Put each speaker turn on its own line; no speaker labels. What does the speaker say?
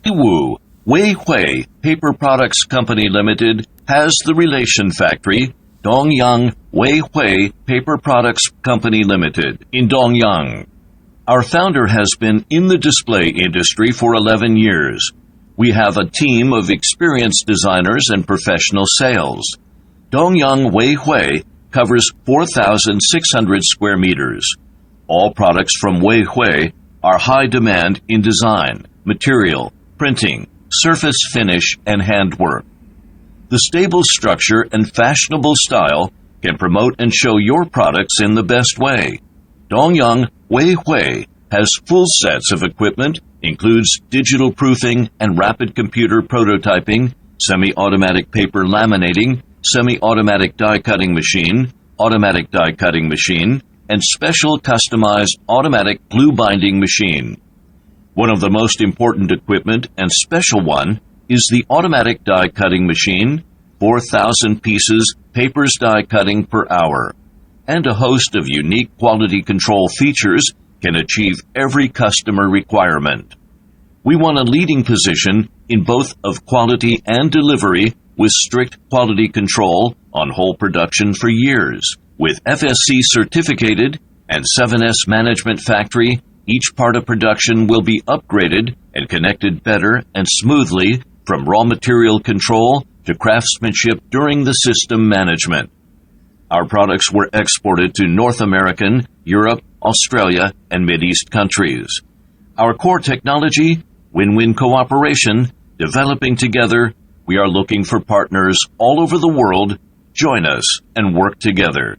Yiwu, Weihui Paper Products Company Limited has the relation factory, Dongyang Weihui Paper Products Company Limited, in Dongyang. Our founder has been in the display industry for 11 years. We have a team of experienced designers and professional sales. Dongyang Weihui covers 4,600 square meters. All products from Weihui are high demand in design, material, printing, surface finish, and handwork. The stable structure and fashionable style can promote and show your products in the best way. Dongyang Weihui has full sets of equipment, includes digital proofing and rapid computer prototyping, semi-automatic paper laminating, semi-automatic die-cutting machine, automatic die-cutting machine, and special customized automatic glue binding machine. One of the most important equipment and special one is the automatic die-cutting machine, 4,000 pieces papers die-cutting per hour, and a host of unique quality control features can achieve every customer requirement. We want a leading position in both of quality and delivery with strict quality control on whole production for years. With FSC certificated and 7S management factory, each part of production will be upgraded and connected better and smoothly from raw material control to craftsmanship during the system management. Our products were exported to North American, Europe, Australia, and Mideast countries. Our core technology, win-win cooperation, developing together, we are looking for partners all over the world. Join us and work together.